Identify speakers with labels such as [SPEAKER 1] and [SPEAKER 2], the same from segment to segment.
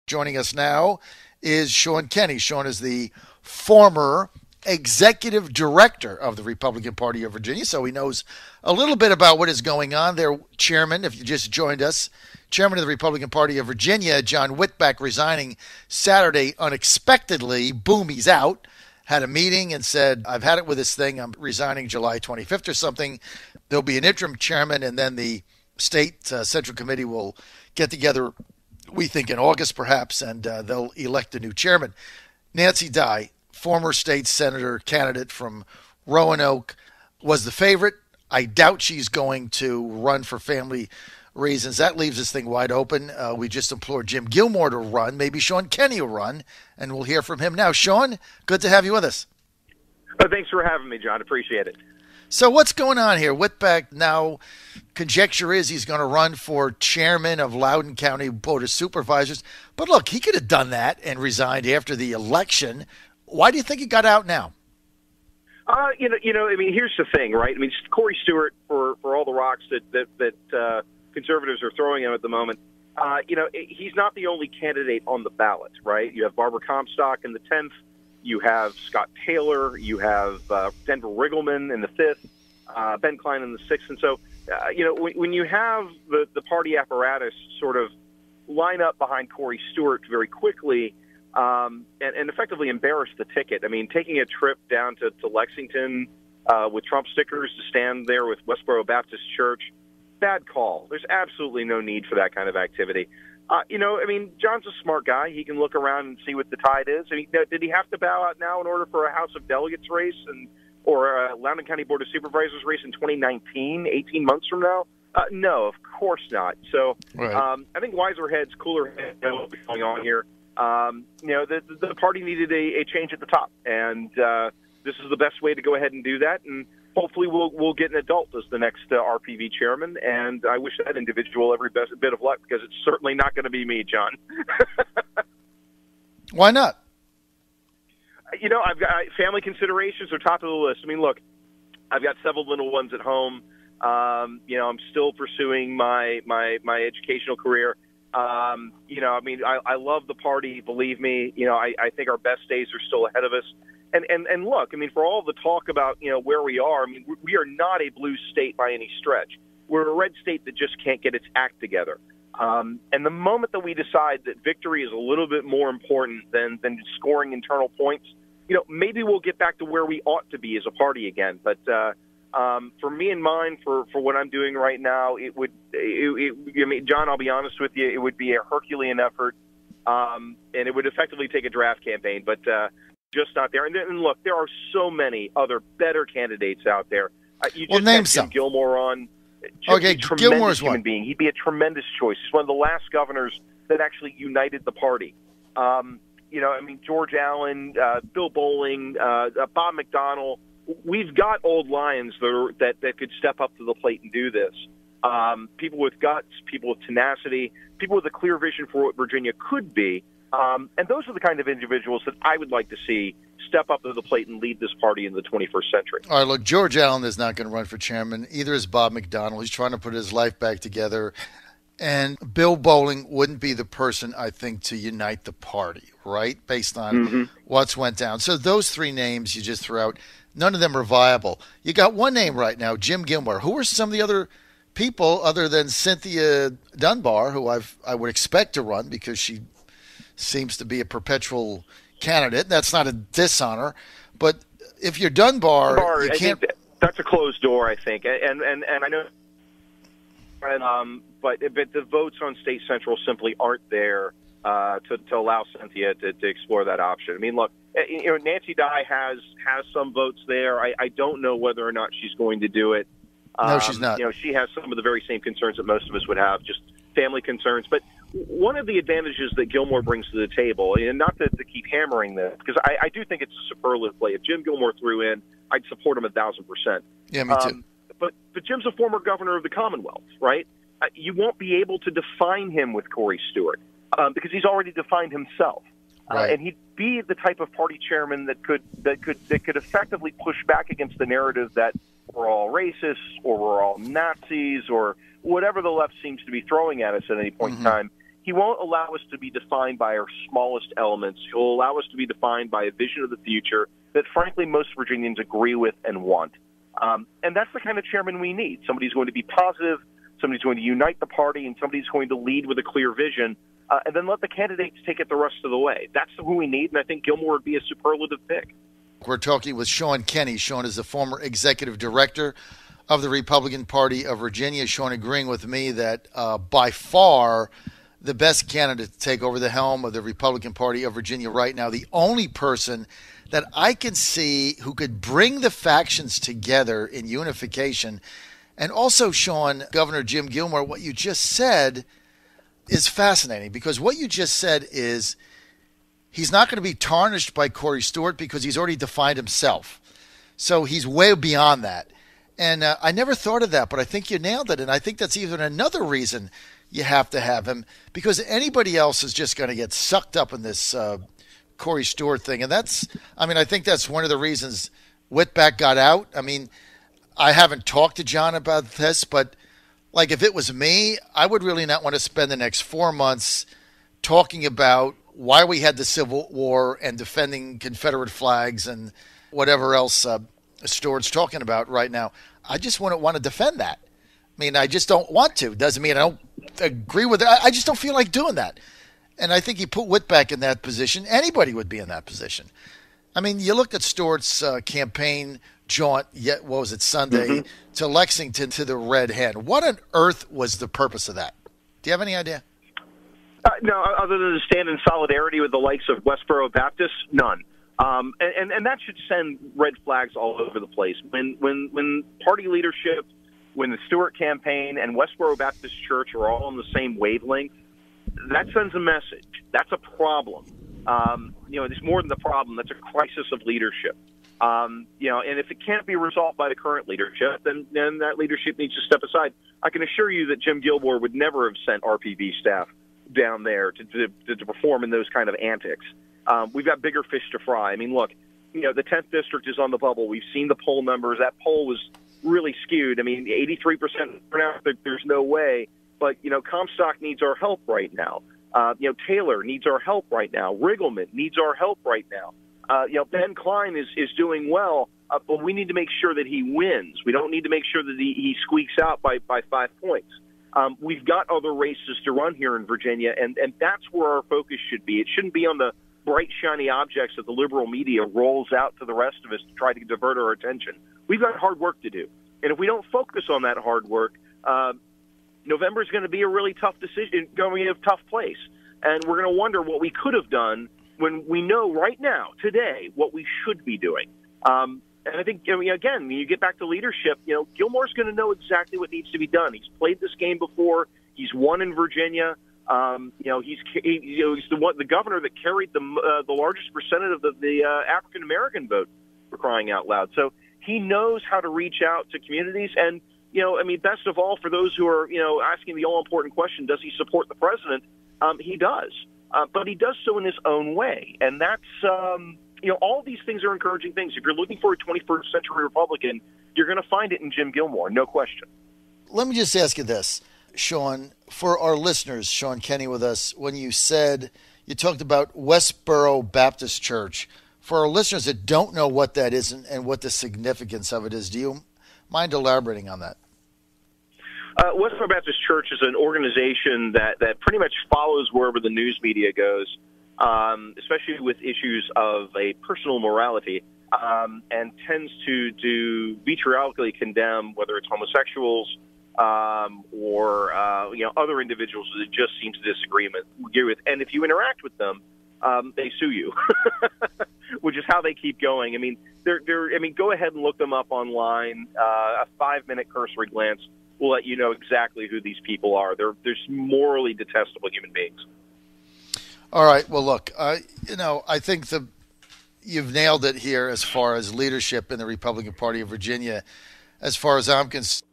[SPEAKER 1] Joining us now is Shaun Kenney. Shaun is the former executive director of the Republican Party of Virginia, so he knows a little bit about what is going on. Their chairman, if you just joined us, chairman of the Republican Party of Virginia, John Whitbeck, resigning Saturday unexpectedly. Boom, he's out. Had a meeting and said, I've had it with this thing. I'm resigning July 25th or something. There'll be an interim chairman, and then the state central committee will get together, we think in August perhaps, and they'll elect a new chairman. Nancy Dye, former state senator candidate from Roanoke, was the favorite. I doubt she's going to run for family reasons. That leaves this thing wide open. We just implored Jim Gilmore to run. Maybe Shaun Kenney will run, and we'll hear from him now. Shaun, good to have you with us.
[SPEAKER 2] Thanks for having me, John. Appreciate it.
[SPEAKER 1] So what's going on here? Whitbeck now, conjecture is he's going to run for chairman of Loudoun County Board of Supervisors. But look, he could have done that and resigned after the election. Why do you think he got out now?
[SPEAKER 2] I mean, here's the thing, right? I mean, Corey Stewart, for all the rocks that conservatives are throwing him at the moment, he's not the only candidate on the ballot, right? You have Barbara Comstock in the 10th. You have Scott Taylor. You have Denver Riggleman in the 5th, Ben Klein in the 6th. And so, when you have the party apparatus sort of line up behind Corey Stewart very quickly and effectively embarrass the ticket. I mean, taking a trip down to Lexington with Trump stickers to stand there with Westboro Baptist Church, bad call. There's absolutely no need for that kind of activity. John's a smart guy. He can look around and see what the tide is. I mean, did he have to bow out now in order for a House of Delegates race or a Loudoun County Board of Supervisors race in 2019, 18 months from now? No, of course not. So right. I think wiser heads, cooler heads know what's going on here. The party needed a change at the top, and this is the best way to go ahead and do that. And hopefully we'll get an adult as the next RPV chairman, and I wish that individual every bit of luck, because it's certainly not going to be me, John.
[SPEAKER 1] Why not?
[SPEAKER 2] I've got family considerations are top of the list. I mean, look, I've got several little ones at home. I'm still pursuing my educational career. I love the party. Believe me, I think our best days are still ahead of us. And look, I mean, for all the talk about, where we are, I mean, we are not a blue state by any stretch. We're a red state that just can't get its act together. And the moment that we decide that victory is a little bit more important than scoring internal points, maybe we'll get back to where we ought to be as a party again. But for me and mine, for what I'm doing right now, John, I'll be honest with you, it would be a Herculean effort, and it would effectively take a draft campaign, but just not there. And look, there are so many other better candidates out there. You just
[SPEAKER 1] name
[SPEAKER 2] had
[SPEAKER 1] some.
[SPEAKER 2] Jim Gilmore on.
[SPEAKER 1] Okay, Gilmore's
[SPEAKER 2] human
[SPEAKER 1] one.
[SPEAKER 2] being. He'd be a tremendous choice. He's one of the last governors that actually united the party. George Allen, Bill Bowling, Bob McDonnell. We've got old lions that could step up to the plate and do this. People with guts, people with tenacity, people with a clear vision for what Virginia could be. And those are the kind of individuals that I would like to see step up to the plate and lead this party in the 21st century.
[SPEAKER 1] All right, look, George Allen is not going to run for chairman. Either is Bob McDonnell. He's trying to put his life back together. And Bill Bowling wouldn't be the person, I think, to unite the party, right, based on what's went down. So those three names you just threw out, none of them are viable. You got one name right now, Jim Gilmore. Who are some of the other people other than Cynthia Dunbar, who I would expect to run because she seems to be a perpetual candidate? That's not a dishonor. But if you're Dunbar, you can't.
[SPEAKER 2] That's a closed door, I think. And I know. But the votes on State Central simply aren't there to allow Cynthia to explore that option. I mean, look, Nancy Dye has some votes there. I don't know whether or not she's going to do it.
[SPEAKER 1] No, she's not.
[SPEAKER 2] She has some of the very same concerns that most of us would have, just family concerns. But one of the advantages that Gilmore brings to the table, and not to keep hammering this, because I do think it's a superlative play. If Jim Gilmore threw in, I'd support him 1,000%.
[SPEAKER 1] Yeah, me too.
[SPEAKER 2] But Jim's a former governor of the Commonwealth, right? You won't be able to define him with Corey Stewart because he's already defined himself,
[SPEAKER 1] right.
[SPEAKER 2] And he'd be the type of party chairman that could effectively push back against the narrative that we're all racists or we're all Nazis or whatever the left seems to be throwing at us at any point in time. he won't allow us to be defined by our smallest elements. He'll allow us to be defined by a vision of the future that, frankly, most Virginians agree with and want. And that's the kind of chairman we need. Somebody's going to be positive, somebody's going to unite the party, and somebody's going to lead with a clear vision, and then let the candidates take it the rest of the way. That's who we need, and I think Gilmore would be a superlative pick.
[SPEAKER 1] We're talking with Shaun Kenney. Shaun is the former executive director of the Republican Party of Virginia. Shaun agreeing with me that by far the best candidate to take over the helm of the Republican Party of Virginia right now, the only person that I can see who could bring the factions together in unification. And also, Shaun, Governor Jim Gilmore, what you just said is fascinating, because what you just said is he's not going to be tarnished by Corey Stewart because he's already defined himself. So he's way beyond that. And I never thought of that, but I think you nailed it. And I think that's even another reason you have to have him, because anybody else is just going to get sucked up in this Corey Stewart thing. And I think that's one of the reasons Whitbeck got out. I mean, I haven't talked to John about this, but like if it was me, I would really not want to spend the next 4 months talking about why we had the Civil War and defending Confederate flags and whatever else Stewart's talking about right now. I just wouldn't want to defend that. I mean, I just don't want to. Doesn't mean I don't agree with it. I just don't feel like doing that. And I think you put Whitbeck in that position, anybody would be in that position. I mean, you looked at Stewart's campaign jaunt, Sunday, to Lexington to the Red Hen. What on earth was the purpose of that? Do you have any idea?
[SPEAKER 2] No, other than to stand in solidarity with the likes of Westboro Baptist, none. And that should send red flags all over the place. When party leadership, when the Stewart campaign and Westboro Baptist Church are all on the same wavelength, that sends a message. That's a problem. It's more than the problem. That's a crisis of leadership. And if it can't be resolved by the current leadership, then that leadership needs to step aside. I can assure you that Jim Gilmore would never have sent RPB staff down there to perform in those kind of antics. We've got bigger fish to fry. I mean, look, the 10th district is on the bubble. We've seen the poll numbers. That poll was really skewed. I mean, 83% turnout, there's no way. But, Comstock needs our help right now. Taylor needs our help right now. Riggleman needs our help right now. Ben Klein is doing well, but we need to make sure that he wins. We don't need to make sure that he squeaks out by 5 points. We've got other races to run here in Virginia, and that's where our focus should be. It shouldn't be on the bright, shiny objects that the liberal media rolls out to the rest of us to try to divert our attention. We've got hard work to do. And if we don't focus on that hard work, November is going to be a really tough decision, going in a tough place. And we're going to wonder what we could have done when we know right now, today, what we should be doing. And I think, again, when you get back to leadership, Gilmore's going to know exactly what needs to be done. He's played this game before. He's won in Virginia. He's the governor that carried the largest percentage of the African American vote, for crying out loud. So he knows how to reach out to communities. And best of all, for those who are asking the all important question, does he support the president? He does, but he does so in his own way, and that's all these things are encouraging things. If you're looking for a 21st century Republican, you're going to find it in Jim Gilmore, no question.
[SPEAKER 1] Let me just ask you this, Shaun, for our listeners, Shaun Kenney with us, when you talked about Westboro Baptist Church, for our listeners that don't know what that is and what the significance of it is, do you mind elaborating on that?
[SPEAKER 2] Westboro Baptist Church is an organization that pretty much follows wherever the news media goes, especially with issues of a personal morality, and tends to vitriolically condemn whether it's homosexuals or other individuals that it just seems to disagree with. And if you interact with them, they sue you, which is how they keep going. I mean, go ahead and look them up online. A 5-minute cursory glance will let you know exactly who these people are. They're morally detestable human beings.
[SPEAKER 1] All right. Well, look, I think you've nailed it here as far as leadership in the Republican Party of Virginia. As far as I'm concerned,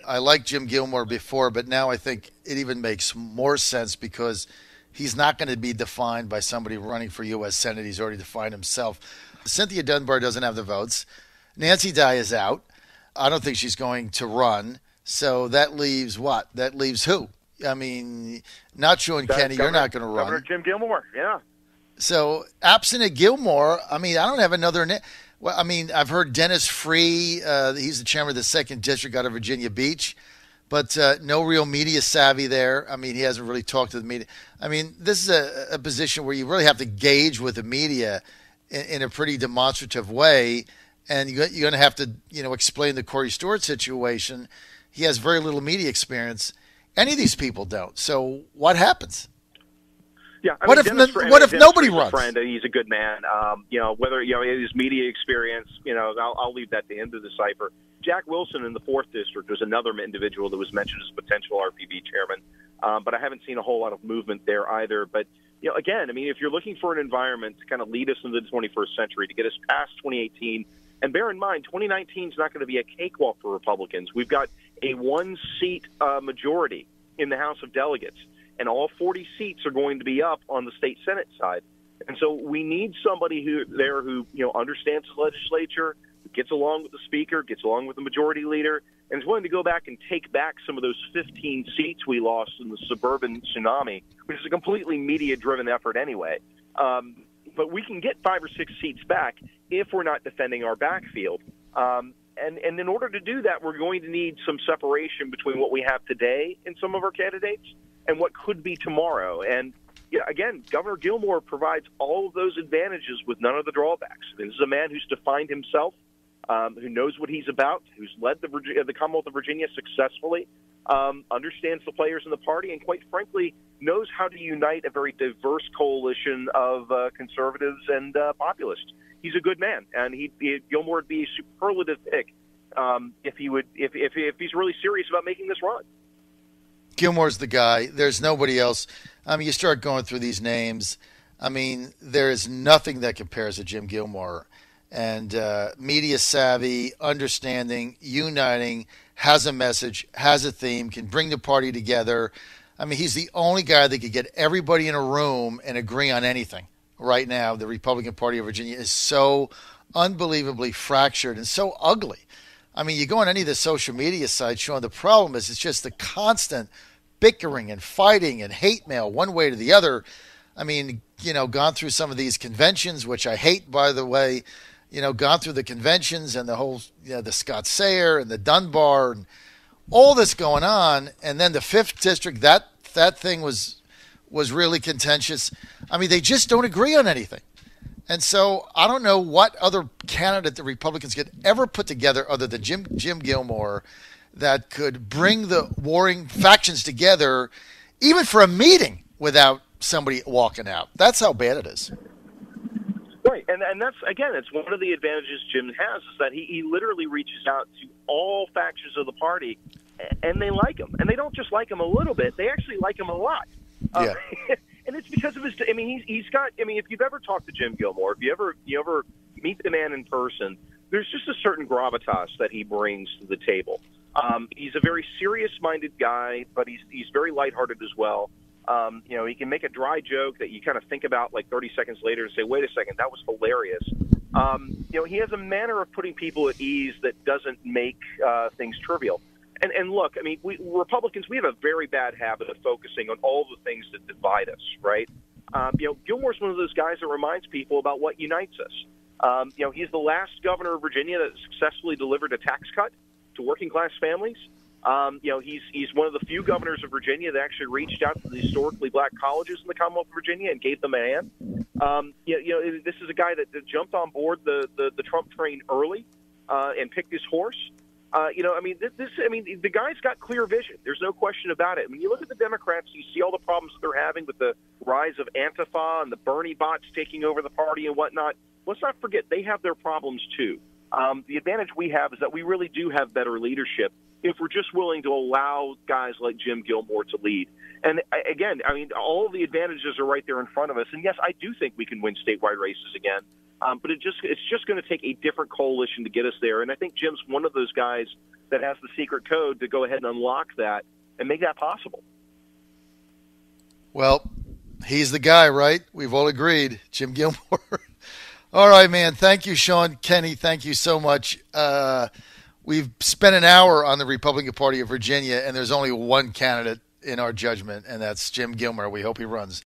[SPEAKER 1] I liked Jim Gilmore before, but now I think it even makes more sense because he's not going to be defined by somebody running for U.S. Senate. He's already defined himself. Cynthia Dunbar doesn't have the votes. Nancy Dye is out. I don't think she's going to run. So that leaves what? That leaves who? I mean, not Shaun Kenney, you're not going to run.
[SPEAKER 2] Governor Jim Gilmore, yeah.
[SPEAKER 1] So, absent of Gilmore, I mean, I don't have another name. Well, I mean, I've heard Dennis Free. He's the chairman of the 2nd District out of Virginia Beach. But no real media savvy there. I mean, he hasn't really talked to the media. I mean, this is a position where you really have to gauge with the media in a pretty demonstrative way. And you're going to have to, explain the Corey Stewart situation. He has very little media experience. Any of these people don't. So what happens?
[SPEAKER 2] Yeah,
[SPEAKER 1] what if nobody runs?
[SPEAKER 2] Friend, he's a good man. Whether his media experience, I'll leave that to him to decipher. Jack Wilson in the 4th District was another individual that was mentioned as potential RPB chairman, but I haven't seen a whole lot of movement there either. But again, I mean, if you're looking for an environment to kind of lead us into the 21st century, to get us past 2018, and bear in mind, 2019 is not going to be a cakewalk for Republicans. We've got a 1-seat majority in the House of Delegates, and all 40 seats are going to be up on the state Senate side. And so we need somebody who understands the legislature, gets along with the speaker, gets along with the majority leader, and is willing to go back and take back some of those 15 seats we lost in the suburban tsunami, which is a completely media-driven effort anyway. But we can get 5 or 6 seats back if we're not defending our backfield. And in order to do that, we're going to need some separation between what we have today in some of our candidates and what could be tomorrow. And again, Governor Gilmore provides all of those advantages with none of the drawbacks. This is a man who's defined himself, who knows what he's about, who's led the Commonwealth of Virginia successfully, understands the players in the party, and quite frankly, knows how to unite a very diverse coalition of conservatives and populists. He's a good man, and Gilmore would be a superlative pick if he's really serious about making this run.
[SPEAKER 1] Gilmore's the guy. There's nobody else. I mean, you start going through these names. I mean, there is nothing that compares to Jim Gilmore. And media savvy, understanding, uniting, has a message, has a theme, can bring the party together. I mean, he's the only guy that could get everybody in a room and agree on anything. Right now, the Republican Party of Virginia is so unbelievably fractured and so ugly. I mean, you go on any of the social media sites, Shaun, the problem is it's just the constant bickering and fighting and hate mail one way to the other. I mean, gone through some of these conventions, which I hate, by the way, gone through the conventions and the whole, the Scott Sayer and the Dunbar and all this going on. And then the 5th District, that thing was really contentious. I mean, they just don't agree on anything. And so I don't know what other candidate the Republicans could ever put together other than Jim Gilmore that could bring the warring factions together, even for a meeting, without somebody walking out. That's how bad it is.
[SPEAKER 2] Right, and that's, again, it's one of the advantages Jim has, is that he literally reaches out to all factions of the party, and they like him. And they don't just like him a little bit, they actually like him a lot.
[SPEAKER 1] Yeah.
[SPEAKER 2] And it's because of his. I mean, he's got. I mean, if you've ever talked to Jim Gilmore, if you ever meet the man in person, there's just a certain gravitas that he brings to the table. He's a very serious-minded guy, but he's very lighthearted as well. He can make a dry joke that you kind of think about like 30 seconds later and say, "Wait a second, that was hilarious." He has a manner of putting people at ease that doesn't make things trivial. And look, I mean, Republicans, we have a very bad habit of focusing on all the things that divide us, right? Gilmore's one of those guys that reminds people about what unites us. He's the last governor of Virginia that successfully delivered a tax cut to working-class families. He's one of the few governors of Virginia that actually reached out to the historically black colleges in the Commonwealth of Virginia and gave them a hand. This is a guy that jumped on board the Trump train early and picked his horse. The guy's got clear vision. There's no question about it. I mean, you look at the Democrats, you see all the problems that they're having with the rise of Antifa and the Bernie bots taking over the party and whatnot. Let's not forget they have their problems too. The advantage we have is that we really do have better leadership if we're just willing to allow guys like Jim Gilmore to lead. And again, I mean, all of the advantages are right there in front of us. And yes, I do think we can win statewide races again. But it's just going to take a different coalition to get us there. And I think Jim's one of those guys that has the secret code to go ahead and unlock that and make that possible.
[SPEAKER 1] Well, he's the guy, right? We've all agreed. Jim Gilmore. All right, man. Thank you, Shaun. Kenney, thank you so much. We've spent an hour on the Republican Party of Virginia, and there's only one candidate in our judgment, and that's Jim Gilmer. We hope he runs